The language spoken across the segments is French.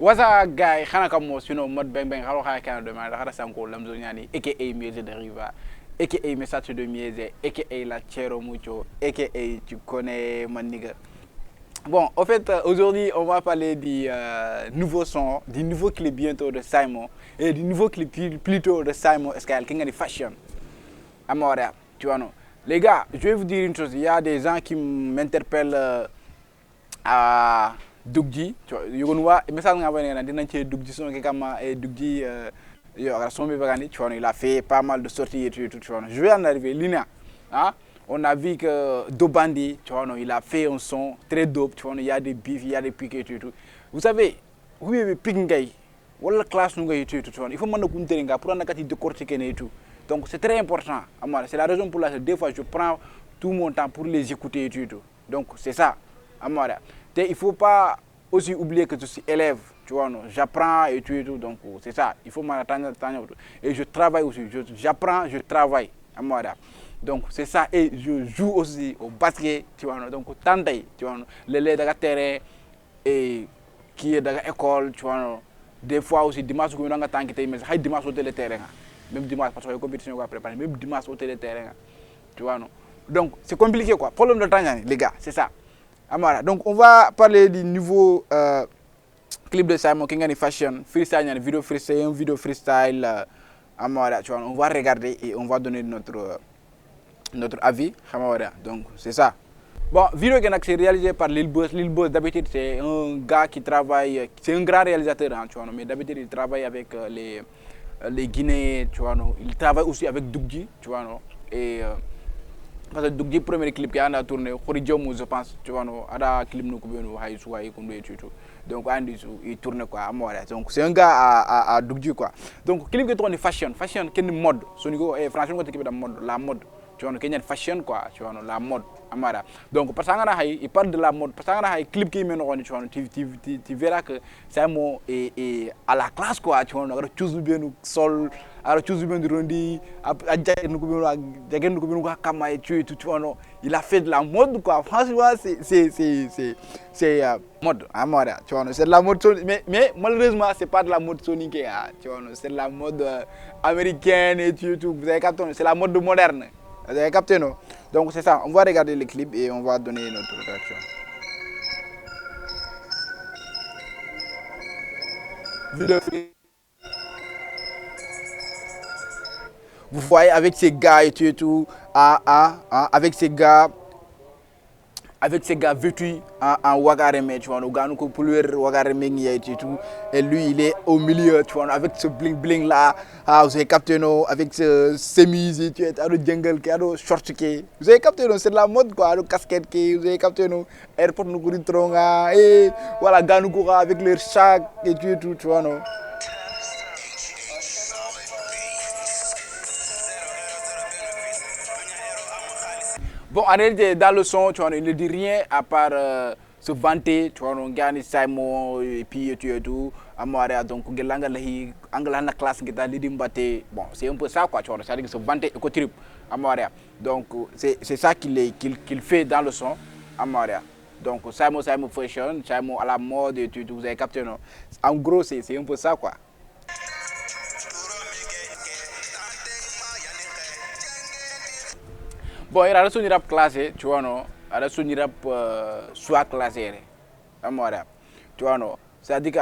wasa guy xana kam mo sino mod beng beng xalo xaya kana de ma xara sanko lamzo ñani aka mieze de riva aka message de mieze aka la chero mucho aka tu connais mon nigga. Bon, en fait, aujourd'hui, on va parler du nouveau son, du nouveau clip bientôt de Simon et du nouveau clip plutôt de Simon Escael qui est de fashion. Amore, tu vois non. Les gars, je vais vous dire une chose, il y a des gens qui m'interpellent à Dugji, tu vois, il y a un message qui m'a dit Dugji son qui et Dugji tu vois, il a fait pas mal de sorties et tout, tu vois. Je vais en arriver, Lina, hein? On a vu que Dobandi, tu vois, il a fait un son très dope, tu vois, il y a des bifs, il y a des piques et tout. Vous savez, oui, mais pingay, voilà classe nous et tout, tu vois. Il faut m'en occuper pour en accueillir de cortiquer et tout. Donc c'est très important. C'est la raison pour laquelle des fois je prends tout mon temps pour les écouter et tout. Donc c'est ça. Il ne faut pas aussi oublier que je suis élève, tu vois, j'apprends et tout. Donc c'est ça. Il faut m'attendre. Et je travaille aussi. J'apprends, je travaille. Donc c'est ça. Et je joue aussi au basket, tu vois. Donc tandis, tu vois, les dans le terrain et qui est dans l'école, tu vois. Des fois aussi dimanche, je suis temps qui mais dimanche au terrain. Même dimanche, parce que la compétition va préparer, même dimanche au terrain. Tu vois, non? Donc, c'est compliqué, quoi. Problème de temps, les gars, c'est ça. Donc, on va parler du nouveau clip de Simon qui est fashion, freestyle, une vidéo freestyle. Tu vois, on va regarder et on va donner notre avis. Donc, c'est ça. Bon, vidéo qui est réalisée par Lil Boss. Lil Boss, d'habitude, c'est un gars qui travaille, c'est un grand réalisateur, hein, tu vois, mais d'habitude, il travaille avec les Guinéens, tu vois, non. Il travaille aussi avec Dugji, tu vois, non. Et parce que Dugji, premier clip qu'il a tourné, Khoridjomou, je pense, tu vois, non. Il a clip nous nous et tout. Donc, il tourne quoi, à moi. Donc, c'est un gars à Dugji, quoi. Donc, clip qui tourne fashion, qui est une mode. Franchement, c'est la mode. Tu vois, qu'il y a une fashion, quoi, tu vois, la mode. Donc, parce que il parle de la mode, parce que clip qui mène, tu vois, tu verras que c'est un mot et à la classe, quoi, tu vois, on a choisi bien le sol, on a choisi bien le rondi, tu vois, il a fait de la mode, quoi. Franchement, c'est mode, tu vois, c'est de la mode, mais malheureusement, c'est pas de la mode sonique, tu vois, c'est de la mode américaine et tout, vous avez capté, c'est la mode moderne. Vous avez capté, non? Donc c'est ça, on va regarder les clips et on va donner notre réaction. Vous voyez avec ces gars et tout, avec ces gars vêtus en Wagareme, tu vois, et tout. Et lui, il est au milieu, tu vois, avec ce bling bling là. Vous avez capté, non, avec ce chemise, tu vois, le jungle, le short qui. Vous avez capté, non, c'est de la mode, quoi, le casquette qui. Vous avez capté, non, airport nous courir tronga, et voilà, gars nous courent avec leur sac et tout, tu vois, non. Bon, en réalité, dans le son, tu vois, il ne dit rien à part se vanter, tu vois, on gagne Simon et puis et tout, donc la classe qui est bon, c'est un peu ça, quoi, tu vois, c'est-à-dire que se vanter et trip, donc c'est ça qu'il fait dans le son, donc Simon fashion, Simon à la mode et tout, vous avez capté, non? En gros, c'est un peu ça, quoi. Bon, il y a un rap classé, tu vois, non? Il y a un rap soit classé, tu vois, non? C'est-à-dire que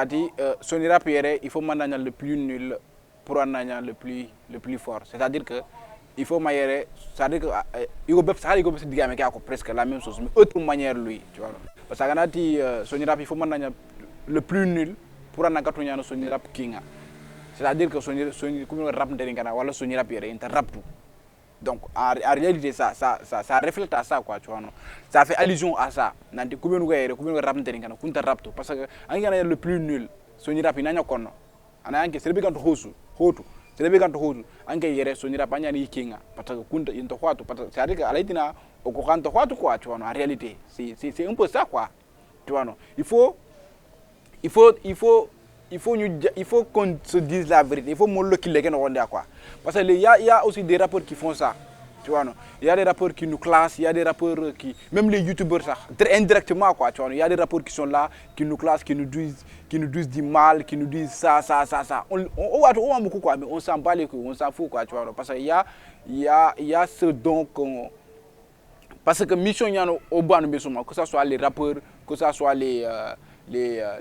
son rap, il faut maintenant le plus nul pour en le plus fort. C'est-à-dire que il faut manière, c'est-à-dire que il faut presque la même chose, mais autre manière lui, tu vois. Parce que son rap, il faut maintenant le plus nul pour en son rap king. C'est-à-dire que son rap ou son rap, il rap tout. Donc en réalité ça reflète à ça, quoi, tu vois, non? Ça fait allusion à ça. Nanti combien nous rap n'teringa kunta rap tout parce que angana le plus nul soni rap inanya kono ana anke serbe kanto hotu serbe kanto hotu anke yere soni rap anya ni kinga parce que kunta into hwatu parce que c'est-à-dire que alaitina oko kanto hwatu, quoi, tu vois, non? En réalité c'est un peu ça, quoi, tu vois, non? Il faut qu'on se dise la vérité. Il faut montrer qu'il est quoi. Parce qu'il y a aussi des rappeurs qui font ça. tu vois, non. Il y a des rappeurs qui nous classent, il y a des rappeurs qui, même les youtubeurs, ça, indirectement, quoi, tu vois, il y a des rappeurs qui sont là, qui nous classent, qui nous disent du mal, qui nous disent ça. On voit beaucoup, quoi, mais on s'en bat les couilles, on s'en fout, quoi, tu vois, parce qu'il y a ce don qu'on. Parce que mission y a au bas de que ce soit les rappeurs, que ce soit les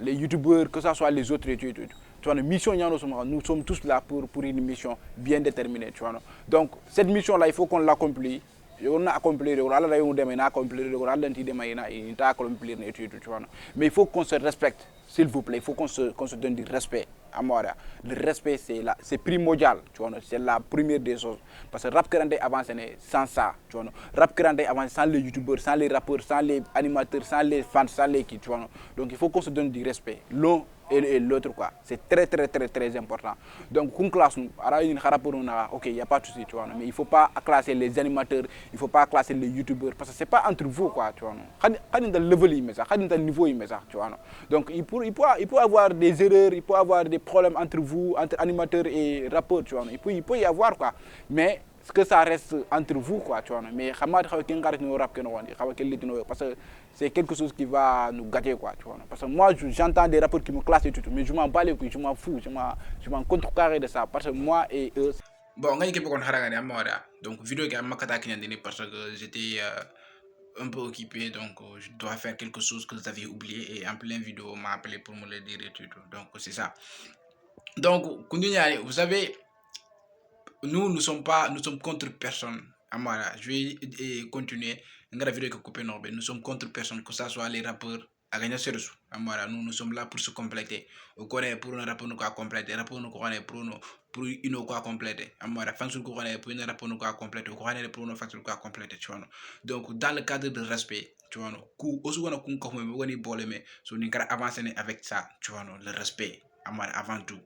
youtubeurs, que ce soit les autres et tout. Tu vois, mission y a nous sommes tous là pour une mission bien déterminée. Tu vois, donc cette mission-là, il faut qu'on l'accomplisse. On a accompli, on a accompli, mais il faut qu'on se respecte, s'il vous plaît. Il faut qu'on se donne du respect. Le respect, c'est primordial, tu vois, c'est la première des choses. Parce que rap grande avance sans ça, tu vois. Rap grande avance sans les youtubeurs, sans les rappeurs, sans les animateurs, sans les fans, sans les qui, tu vois. Donc il faut qu'on se donne du respect. L'un et l'autre, quoi. C'est très important. Donc, qu'on classe nous, ok, il n'y a pas de souci, tu vois, mais il ne faut pas classer les animateurs, il ne faut pas classer les youtubeurs, parce que ce n'est pas entre vous, quoi, tu vois. Il y a un level, il y a un niveau, tu vois. Donc, il peut avoir des erreurs, il peut avoir des problèmes entre vous, entre animateurs et rappeurs, tu vois. Il peut y avoir, quoi. Mais ce que ça reste entre vous, quoi, tu vois. Mais parce que c'est quelque chose qui va nous gâter, quoi, tu vois. Parce que moi, j'entends des rapports qui me classent et tout, mais je m'en bats les couilles, je m'en fous, je m'en contrecarré de ça. Parce que moi et eux. Bon, on a donc vidéo qui a parce que j'étais un peu occupé, donc je dois faire quelque chose que vous avez oublié et en pleine vidéo, on m'a appelé pour me le dire et tout. Donc c'est ça. Donc, vous savez, nous sommes contre personne. Amara, je vais continuer. La vidéo que couper nous sommes contre personne, que ce soit les rappeurs. Amara, nous sommes là pour se compléter. On connaît pour un rappeur nous compléter, rappeur nous connaît pour une quoi compléter. Amara, fonction nous connaît pour une rappeur nous compléter, on connaît pour une fonction nous compléter, tu vois. Donc dans le cadre de respect, tu vois, ku aussi on a kun ko me woni bolé mais so ni kara avancer avec ça, tu vois, le respect. Amara avant tout.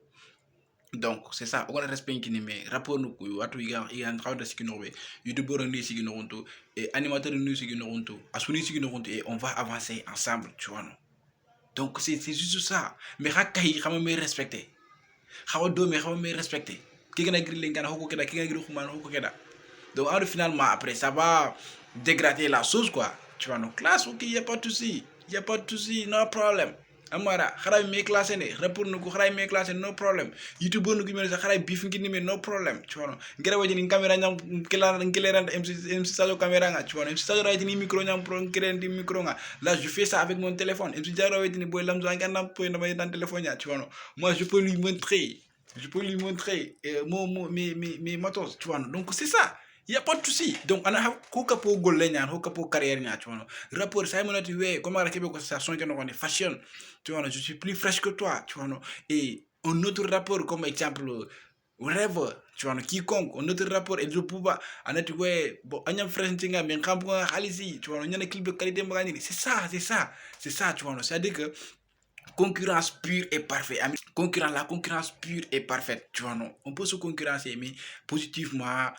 Donc c'est ça, on a respect qui mais rapport nous watu il train de siki nobe youtubeur ni siki noronto et animateur ni siki noronto asuni siki noronto et on va avancer ensemble, tu vois non. Donc c'est juste ça, mais rakay xama me respecter xawa do me xama me respecter ki gëna gri ngana hoko keda ki gëna gri xuma hoko keda. Donc finalement après ça va dégrader la chose, quoi, tu vois non classe, OK, il y a pas de souci, il y a pas de souci, no problème. Amara xaray me classé né rapport nuko xaray me classé, no problème. Youtube nuko me xaray bif ngi ni no problème, tu vois non. Ngere wajini caméra nyam kelera MC Sadio caméra nga, tu vois non. MC Sadio wajini micro nyam pro ngere di micro nga. Là je fais ça avec mon téléphone. MC Sadio wajini boy lamzo ngana po na may dans téléphone ya, tu vois non. Moi je peux lui montrer, mes matos, tu vois non. Donc c'est ça. Il n'y a pas de souci. Donc, on a hoka pour golenya, hoka pour carrière, tu vois. Rapport, ça m'a dit, ouais, comment la Québec, ça sonne que nous fashion, tu vois, je suis plus fraîche que toi, tu vois. Et un autre rapport, comme exemple, whatever, tu vois, quiconque, un autre rapport, et je peux pas, on a dit, ouais, bon, on a fraîche, tu vois, mais quand on a halisi, tu vois, on a un clip de qualité, c'est ça, tu vois. C'est-à-dire que concurrence pure et parfaite. La concurrence pure et parfaite, tu vois, non. On peut se concurrencer, mais positivement,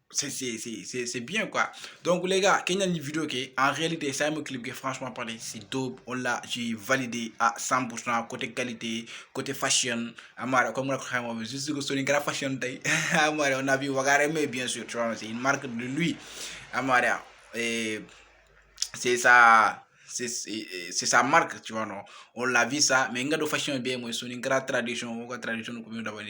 c'est bien, quoi. Donc les gars, qu'il y a une vidéo qui en réalité c'est un clip qui franchement parlé c'est dope, on l'a j'ai validé à 100% côté qualité, côté fashion. Amara comme on a juste que c'est une grande fashion day. Amara on a vu Wagare mais bien sûr tu vois c'est une marque de lui. Amara et c'est ça, c'est sa marque, tu vois, non. On l'a vu ça, mais nga de fashion bien, moi, c'est une grande tradition, ou tradition comme d'avoir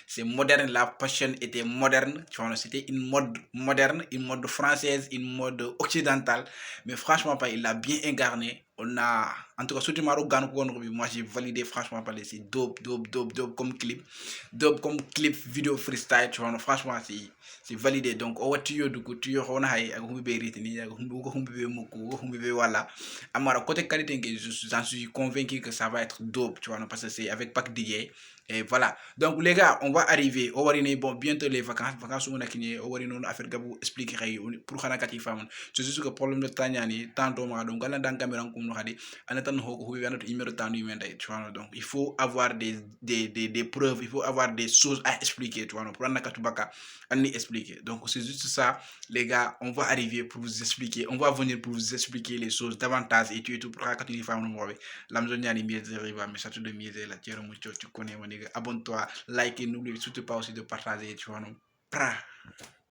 c'est moderne, la fashion était moderne, tu vois, c'était une mode moderne, une mode française, une mode occidentale, mais franchement, pas, il l'a bien incarné. On a, en tout cas, surtout Maro Gano, moi j'ai validé, franchement, pas, c'est dope comme clip vidéo freestyle, tu vois, non, franchement, c'est validé. Donc o watti yodugo tu yo hona hay ak humbe be ritini ak humbe be moko humbe be wala amara côté qualité j'en suis convaincu que ça va être dope, tu vois non, parce que c'est avec Pac DJ et voilà. Donc les gars, on va arriver au warine bon bientôt les vacances on a kini o warine non affaire gabu expliquer hay pour xana kati famon c'est juste que problème de tanyani tantôt ma donc gala dan caméra ko no xadi anatan hoko hubi anatu numéro tanu mende, tu vois. Donc il faut avoir des preuves, il faut avoir des choses à expliquer, tu vois, pour en baka expliquer. Donc c'est juste ça, les gars, on va arriver pour vous expliquer, on va venir pour vous expliquer les choses davantage et tout pour que tu fasses nous l'amzonia les mieux riva mais surtout de mieux la tière mucho tu connais mon gars, abonne-toi, like et n'oublie surtout pas aussi de partager, tu vois, non.